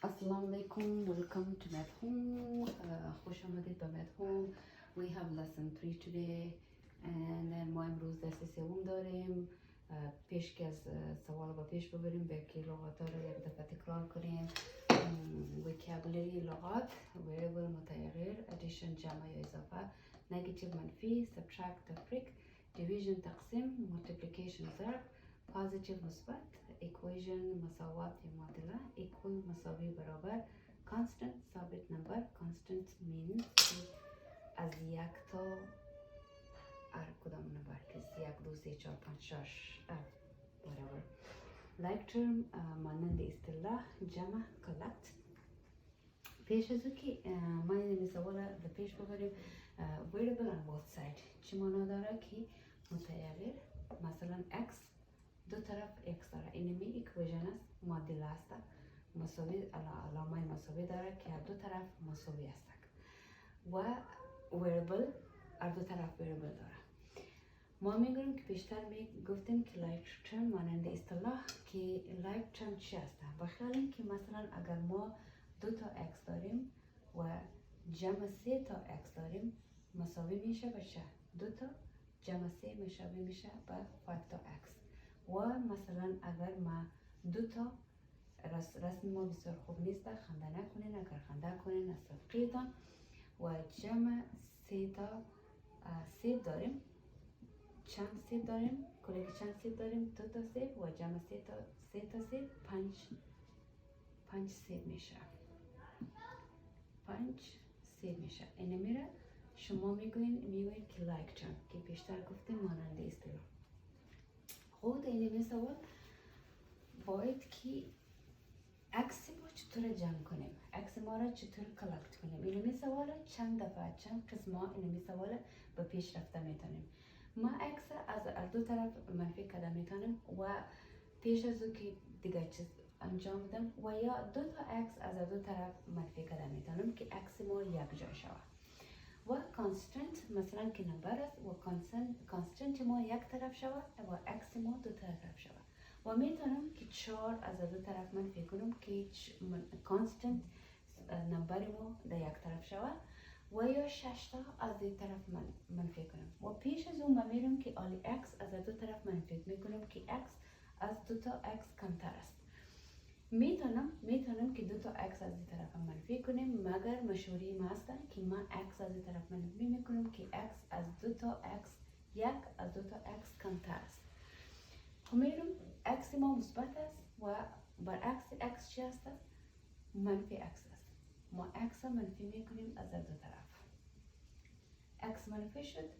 Assalamu alaikum, welcome to Math Home. خوش آمدید به Math Home. We have lesson 3 today and ما امروز درس سوم داریم. پیش که از سوال با پیش ببریم بلکه لغات رو یک دفعه تکرار کنیم. vocabulary لغات، variable متغیر، addition جمع یا اضافه، negative منفی، subtract تفریق، division تقسیم، multiplication ضرب، positive مثبت، equation مساوات یا معادله، equal مساوی برابر، constant ثابت نمبر. constant means از یک تا هر کدام نمبر که یک دو سه چهار پنج شش برابر. like term مانند اصطلاح جمع collect. پیش از او که ما این سوال به پیش ببریم variable on both side چی معنا داره که متغیر مثلا x دو طرف x داره اینمی equation است معادله است مساوی علامه مساوی داره که دو طرف مساوی است و variable هر دو طرف variable داره. ما میگوییم که بیشتر گفتیم که like term مانند اصطلاح که like term چی است؟ بخیالیم که مثلا اگر ما دو تا x داریم و جمع سه تا x داریم مساوی میشه بشه دو تا جمع سه مساوی میشه به 5 تا x و مثلا اگر ما دو تا رسم ما بسیار خوب نیست خنده نکنین، اگر خنده کنین از صفقیتان و جمع سه تا سیب داریم چند سیب داریم کلی چند سیب داریم دو تا سیب و جمع سه تا سیب پنج سیب میشه میشه. اینه میره شما میگوین که like term که بیشتر گفتیم مانند اصطلاح. خود اینه سوال باید که عکس ما چطور جمع کنیم، عکس ما را چطور کلکت کنیم. اینه سوال چند دفعه چند قسم ها اینه سوال به پیش رفته میتونیم. ما عکس از دو طرف منفی کده میتونیم و پیش از او که دیگه چیز انجام بدم و یا دو تا عکس از دو طرف منفی کده میتونیم که عکس ما یک جا شود و کانستنت مثلا که نمبر است و کانستنت ما یک طرف شود و عکس ما دو طرف شود و میتونم که 4 از دو طرف منفی کنم که کانستنت نمبر ما در یک طرف شود و یا 6 تا از دو طرف منفی کنم و پیش از اون ما میرم که آلی x از دو طرف منفی میکنم که x از دو تا x کمتر است. میتونم که دو تا x از دو طرف منفی کنیم مگر مشوری ما هستن که من x از دو طرف منفی میکنم که x از دو تا x یک از دو تا x کمتر است. میرم x ما مثبت است و برعکس x چی است؟ منفی x است. ما x منفی میکنیم از دو طرف. x منفی شد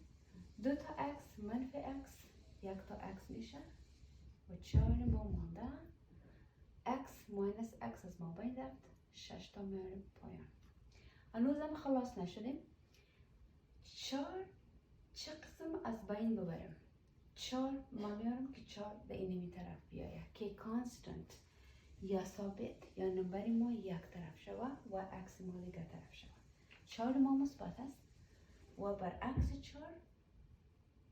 دو تا x منفی x یک تا x میشه و 4 ما مونده x ماینس x از ما بین رفت 6 تا میاریم پایان. هنوزم خلاص نشدیم. 4 چه قسم از بین ببریم؟ 4 ما میارم که 4 به اینمی طرف بیایه که کانستنت یا ثابت یا نمبر ما یک طرف شود و عکس ما دیگر طرف شود. 4 ما مثبت است و برعکس 4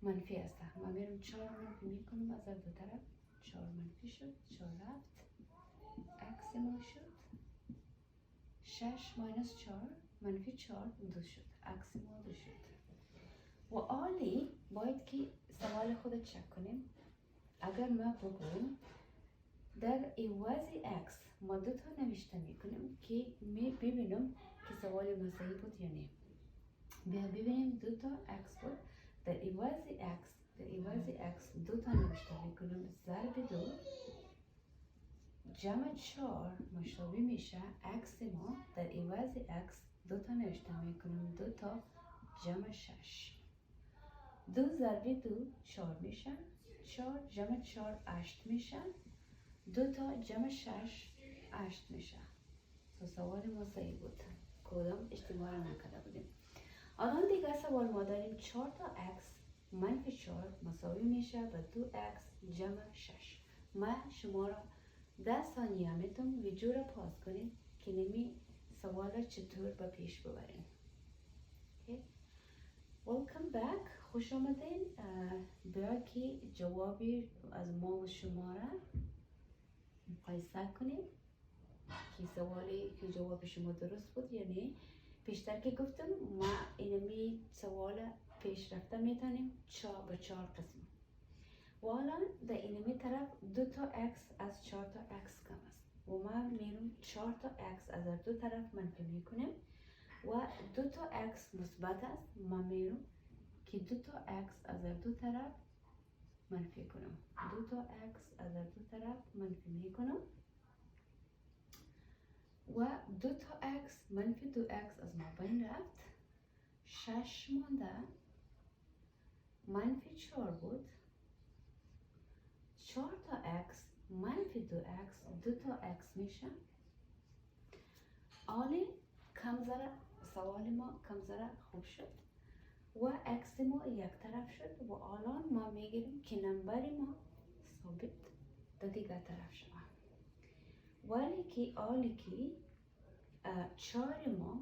منفی است. ما میرم 4 منفی میکنم از دو طرف 4 منفی شد 4 رفت عکس ما شد 6 ماینس 4 منفی 4 2 شد عکس ما 2 شد. و عالی باید که سوال خود چک کنیم. اگر ما بگویم در عوض x ما دو تا نوشته میکنیم که ببینم که سوال ما صحیح بود یا نه. بیا ببینیم دو تا x بود در عوض x دو تا نوشته میکنیم ضرب 2 جمع 4 مساوی میشه عکس ما در عوض x دو تا نوشته میکنیم دو تا جمع 6 2 ضرب 2 4 میشن 4 جمع 4 8 میشن 2 تا جمع 6 8 میشه. سوال ما صحیح بود کدام اشتباه نکرده بودیم. الان دیگه سوال ما داریم 4 تا x منفی 4 مساوی میشه به 2x جمع 6. من شما را 10 ثانیه میتونم ویدیو را پاس کنید که نمی سوال چطور به پیش ببرین. Welcome back. خوش آمدین. بیا که جوابی از ما و شما را مقایسه کنیم. که سوالی که جواب شما درست بود یا نه. پیشتر که گفتم ما اینمی سوال پیش رفته میتونیم به 4 قسم. و الان در اینمی طرف 2 تا x از 4 تا x کم است و ما میرم 4 تا x از 2 طرف منفی میکنیم و 2 تا x مثبت است. ما میرم که 2 تا x از 2 طرف منفی کنم. 2 تا x از 2 طرف منفی میکنم و 2 تا x منفی 2x از ما بین رفت. 6 مانده. منفی 4 بود. 4 تا x منفی 2x 2 تا x میشه. آلی کم ذره سوال ما کم ذره خوب شد و x ما یک طرف شد و الان ما میگیریم که نمبر ما ثابت در دیگر طرف شد. ولی که آلی که 4 ما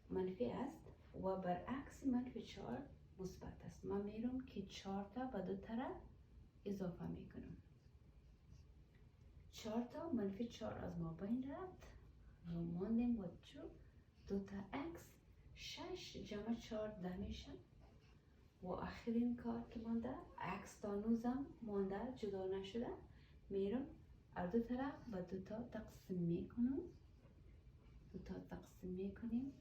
منفی است و برعکس منفی 4 مثبت است. ما میرم که 4 تا به 2 طرف اضافه میکنم. 4 تا منفی 4 از ما بین رفت و ماندیم با 2 تا x. 6 جمع 4 10 میشه و آخرین کار که مانده x تا 19 مانده جدا نشده. میرم از 2 طرف به 2 تا تقسیم میکنم. 2 تا تقسیم میکنیم